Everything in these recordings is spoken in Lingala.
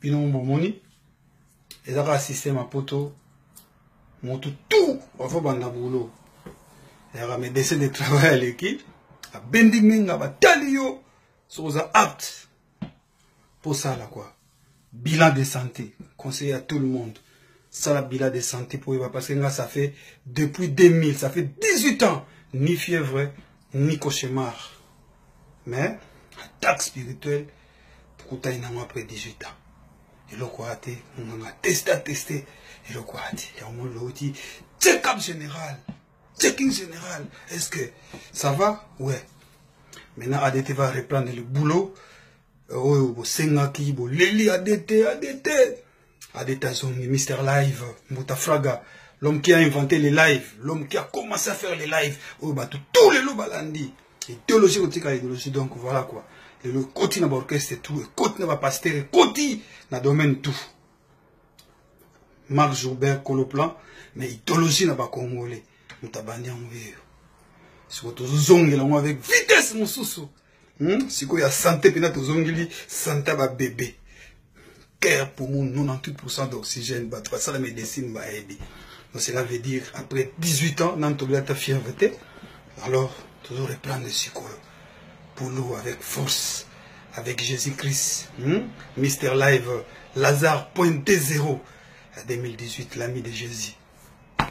bino mbomoni ezaka système à poto moto tout va faut banda boulot ezaka médecin de travail à l'équipe a bendiminga ba talio soza apte pour ça là quoi bilan de santé conseiller à tout le monde ça la bilan de santé pour parce que là ça fait depuis 2000 ça fait 18 ans ni fièvre ni cauchemar mais attaque spirituelle pour que tu aies après 18 ans. Et le quoi on a testé, et le quoi il y a un moment dit check-up général, checking général, est-ce que ça va? Ouais. Maintenant ADT va reprendre le boulot. Oh, Sengaki, Leli ADT, Mister Live, Moutafraga, l'homme qui a inventé les lives, l'homme qui a commencé à faire les lives, oh, bah, tous les loups balandi. Idéologie, idéologie, donc voilà quoi. Le côté n'a pas orchestre tout, le côté n'a pas pasteur, le côté n'a domaine tout. Marc Joubert, Coloplan, mais idéologie n'a pas congolais. Nous t'abandonnons en vieux. Si vous zongez là, avec vitesse, mon sous-sous. Si vous avez santé, puis vous zongez, santé va bébé. Cœur pour mon 98% d'oxygène, bah, ça la médecine va aider. Donc cela veut dire, après 18 ans, dans ta fièvreté, alors, toujours reprendre le psycho pour nous avec force, avec Jésus-Christ. Mister Live, Lazare, pointé 0, à 2018, l'ami de Jésus.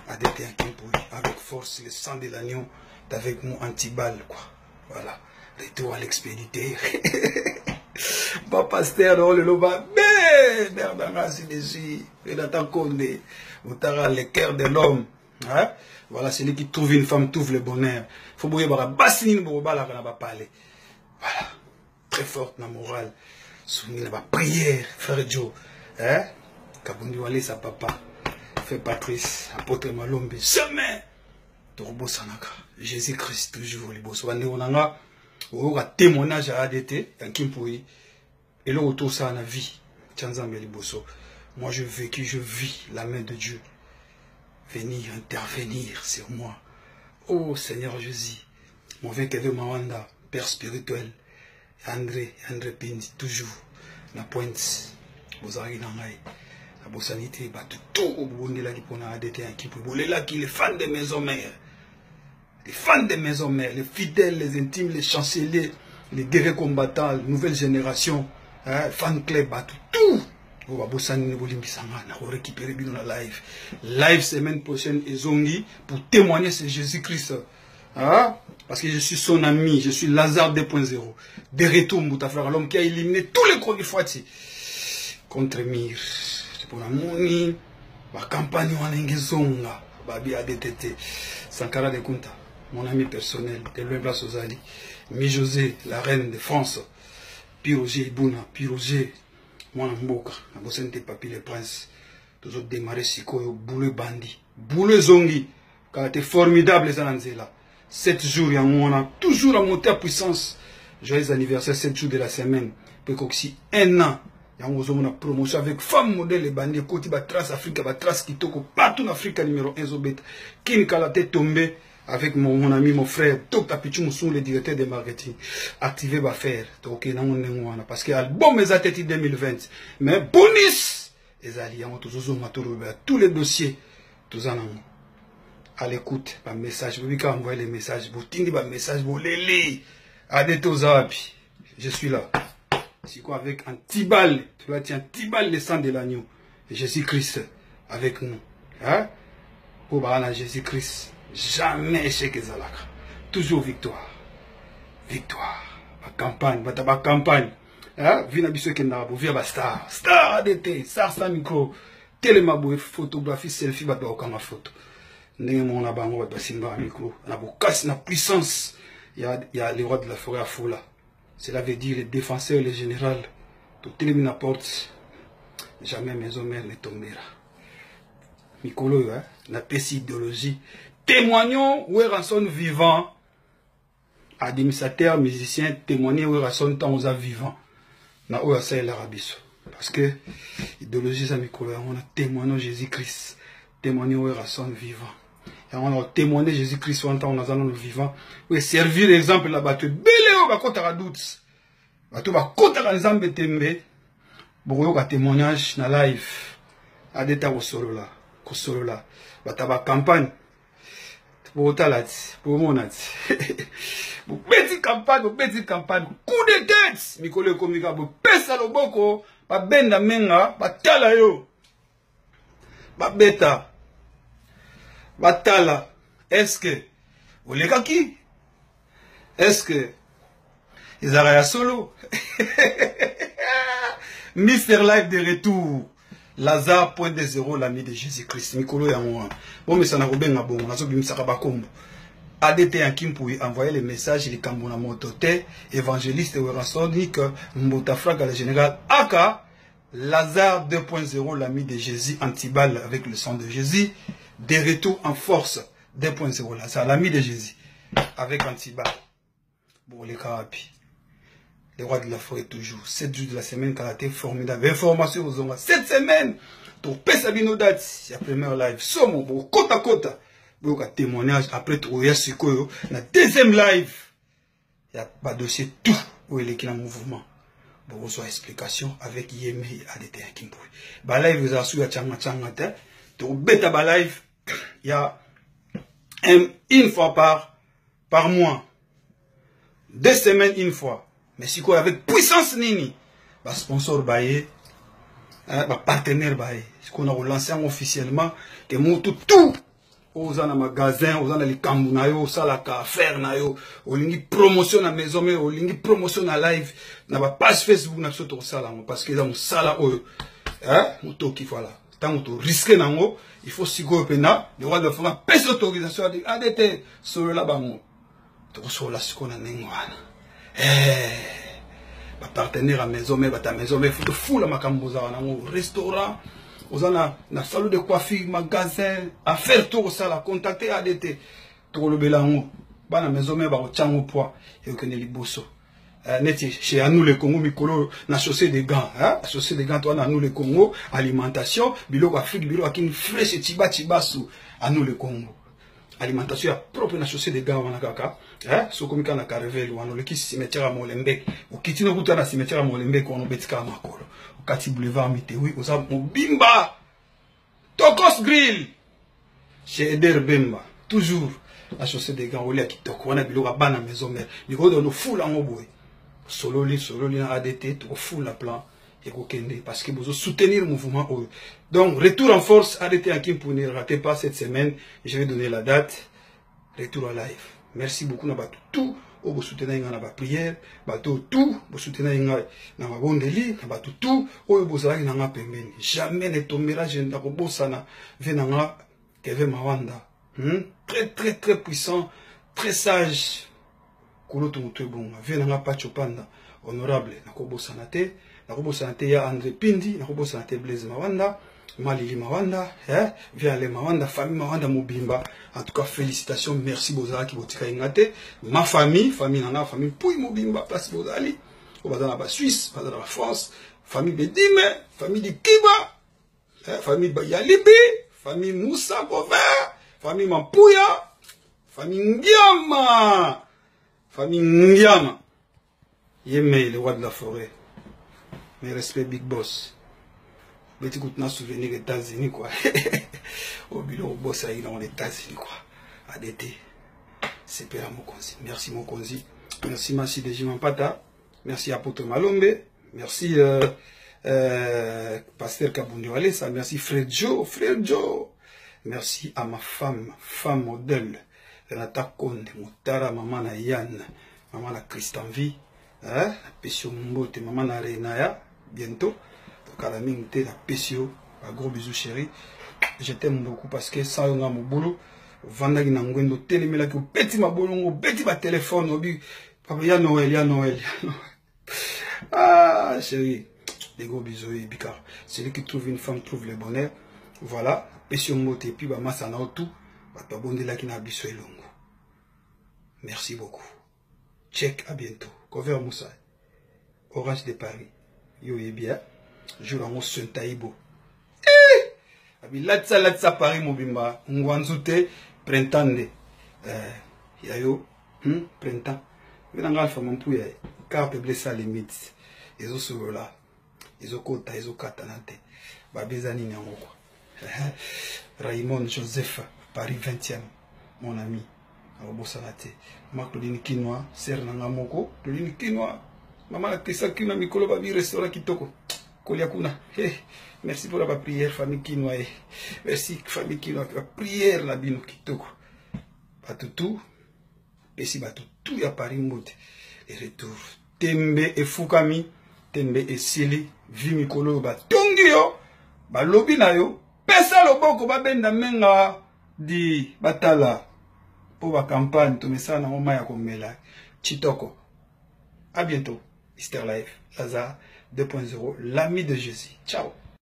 Avec force, le sang de l'agneau, avec mon antiballe, quoi. Voilà. Retour à l'expédité. Pas pasteur, non, le loba, mais, Bernard, c'est dessus, et dans Konde, vous t'aurez le cœur de l'homme. Hein? Voilà, celui qui trouve une femme trouve le bonheur. Il faut bouger par la bassine pour pas parler. Voilà, très forte la morale. Soumis la prière, frère Joe. Hein? Kabundi Wale sa papa. Frère Patrice, apôtre Malombe. Jamais. Torbo Sanaka. Jésus-Christ toujours les boss. Wandeonanga. Ou un témoignage à ADT, un Kimpoui. Et là autour ça la vie. Tchanzambe les bosso. Moi je vis la main de Dieu. Venir intervenir sur moi. Oh Seigneur Jésus, mon Kevin Mawanda, Père spirituel, André Pindi, toujours, la pointe, vous arrivez dans la bossanité, tout, vous avez là qui pour ADT, qui pour là qui les fans de maison mère, les fans de maison mère, les fidèles, les intimes, les chanceliers, les guerriers combattants, nouvelle génération, fan club, tout. Vous allez récupérer la live. Live semaine prochaine et Zongi pour témoigner sur Jésus-Christ. Hein? Parce que je suis son ami, je suis Lazare 2.0. De retour, Moutafra, l'homme qui a éliminé tous les cours de Fouati. Contre Mir. C'est pour la moni. La campagne en Ingezonga. Babi ADTT. Sankara de Kunta. Mon ami personnel. De l'Ouebla Sozali. Mi-José, la reine de France. Piroger Ibuna. Piroger. Moi, je suis un papier le prince. Toujours démarrer Siko, boule bandi. Boule zongi. Car c'était formidable les années là. 7 jours, on a toujours à monter à puissance. Joyeux anniversaire, 7 jours de la semaine. Puis aussi 1 an. Il y a une promotion avec femme modèle et bandits. Côté de Trace Afrique, Trace Kitoko, partout en Afrique numéro 1 Zobet. Kim Kalate tombé avec mon ami, mon frère, Tok Pichou Moussou, le directeur de marketing. Activé va faire. Parce que l'album est à 2020. Mais bonus! Les alliés ont tous les dossiers. Tous en amont. À l'écoute, par message. Vous pouvez envoyer les messages. Vous tingez par message. Vous les lisez. Adete aux Arabi. Je suis là. C'est quoi avec un petit balle. Tu vois, tiens, un petit balle le sang de l'agneau. Jésus-Christ avec nous. Hein? Pour Jésus-Christ. Jamais échec et zalaka. Toujours victoire. Victoire. Ma campagne, ma campagne. Hein? Vina biso kenda bo via ba star. Star ADT, star sans micro. Télémabo photographie selfie ba doka ma photo. Ndenge mon na bango ba simba micro. Na bo casse na puissance. Il y a les rois de la forêt à Foula. Cela veut dire les défenseurs, les généraux. Tout élimine la porte. Jamais maison mère ne tombera. Mikolo, hein? La PC idéologie. Témoignons où est Ranson vivant. Administrateur, musicien, témoigner où est Ranson tant aux vivant. Na où est l'Arabie. Parce que idéologie, ça Mikolo, on a témoigné Jésus-Christ. Témoigner où est Ranson vivant. Et on a témoigné Jésus-Christ en temps, on a le vivant. Oui, servir l'exemple là-bas. Belé, on va compter à doute. On va compter à l'exemple tembe. Beaucoup de témoignages dans live. À des temps au là. Bataba campagne. Pour talati, pour monati. Pour petite campagne, coup de tête. Mikole komika, pour pesa loboko, ba benda menga, ba tala yo. Ba beta. Ba tala. Est-ce que, vous les qui? Est-ce que, ils arrivent solo? Mister Live de retour. Lazare, point de zéro, l'ami de Jésus-Christ. Mikolo Yamouan. Bon, mais ça n'a pas bien bon. On a dit que ça va combo. ADT en Kim pour envoyer les messages, les Kambona Motote, évangéliste et Werasonique, Mbotafrak à la générale Aka, Lazare 2.0, l'ami de Jésus, Antibal avec le sang de Jésus, des retours en force 2.0, Lazare, l'ami de Jésus, avec Antibal. Bon, les Karapi. Les rois de la forêt toujours. 7 jours de la semaine, karaté formidable. Information aux hommes. 7 semaines. Pour Pesabino date. Il y a première live. Somme, pour côte à côte. Pour un témoignage. Après, tu as ce que la deuxième live. Il y a pas dossier tout. Où il est dans le mouvement. Pour reçoit explication avec Yémé et ADT à Kimpoui. Bah live, vous avez su à Tchanga. Pour bêta bah live. Il y a une fois par mois. 2 semaines, une fois. Mais si quoi avec puissance nini, bah sponsor baye, bah partenaire baye. Ce qu'on a lancé officiellement, que monte tout aux en magasin, aux en les cambou na yo, ça la ka faire na yo, au lingi promotion na maison, mais au lingi promotion na live, na ba page Facebook na soto ça là, parce que dans mon sala hein, mon toki voilà. Tant que risquer nango, il faut si go pena, le roi de faire pèse autorisation à ADT sur là bas mon. Tu reçois la ce qu'on a n'engwana. Ma partenaire à maison, mais ta maison, mais faut te fou la macamboza, restaurant, aux na salon de coiffure, magasin, affaire tout ça, la contacter ADT, tout le bélango, bah la maison, mais bah au tchango poids, et au keneli bosso. Neti, chez nous le Congo, Mikolo, na chaussée des gants, hein, chaussée des gants, toi, na nous le Congo, alimentation, bilo Afrique, bilo à qui fraîche, tiba sous, à nous le Congo. Alimentation propre na chaussée des gants wanakaka hein so comme kana kareveli wanole ki cimetière à Molenbeek ou kitino kuta na cimetière à Molenbeek on betika makolo au kati boulevard Mitewi oza mobimba Tokos Grill chez Eder Bemba toujours la chaussée des gants oli kitoko wana biloko bana maison mère biko do no fula ngoboy solo li na ADT to full la plan et parce que vous soutenir le mouvement. Donc, retour en force, arrêtez à Kim pour ne ratez pas cette semaine. Je vais donner la date. Retour à live. Merci beaucoup. Nous avons tout. Vous soutenez dans la prière. Tout. Vous soutenez dans la bonne délit. Nous avons tout. Vous avez dans la pembeni. Jamais ne tombera. Je ne sais pas si venanga Kevin Mawanda. Très puissant. Très sage. Kouloto Mutebon. Venanga Pachopanda. Honorable. Nakobo Sanate. Nakobo Sanate ya André Pindi. Nakobo Sanate Blaise Mawanda. Malili Mawanda, via les Mawanda, famille Mawanda Mobimba. En tout cas, félicitations, merci Bozala qui botika ingate. Ma famille nana, famille Pouy Mobimba, place Bozali. Au bazar la Suisse, bazar la France, famille Bedime, famille de Kiba, famille Bayalibi, famille Moussa Bovin, famille Mampouya, famille Ndiama, Yémé, le roi de la forêt. Mes respects, Big Boss. Petit coup de souvenir des États-Unis, quoi. Au bureau, au boss, il est aux États-Unis, quoi. ADT. C'est Père Mokonzi. Merci, Mokonzi. Merci, Massi de Jimampata. Merci, Apôtre Malombe. Merci, Pasteur Kabundi Walesa. Merci, Frère Joe. Merci à ma femme modèle. Renata Konde, Moutara, maman na Yann, maman na Christanvi. La Pessio Mbote, maman na Renaya. Bientôt. Kalaming te la Pessio, un gros bisou chéri. Je t'aime beaucoup parce que ça on a mon boulot. Vanda qui n'a ngwendo télémela que petit ma boulot, petit ma téléphone, obi. Papa ya Noël. Ah chéri, des gros bisous et bicard. Celui qui trouve une femme trouve le bonheur. Voilà, Pessio Mbote et puis bah massa na tout. Bah toi bonde là qui n'a biso et longo. Merci beaucoup. Check à bientôt. Cover Moussa. Orange de Paris. Yo et bien. Je l'en ai taïbo. Latsa Paris Mobimba. Ngwanzute printemps. Yayo. Printemps. Venanga alpha mon pouya. Car blessa limite. Et autres là. ezokota ezokata na te babezani nyango kwa Raymond Joseph Paris 20e mon ami abosana te Marc Claudine Kinoa ser na ngamoko Claudine Kinoa mama kisa kina mikolo ba bi restaurant kitoko kolia kuna merci pour la prière famille Kinoa merci famille Kinoa la prière la bino kitoko batutu pesi batutu ya Paris mbote et retour tembe efukami tembe esili vi mikolo ba tongi yo ba lobi na yo pesa loboko ba benda menga di batala pour la campagne to mesana moma ya komela chitoko. À bientôt. Easter Live Lazare 2.0, l'ami de Jésus. Ciao.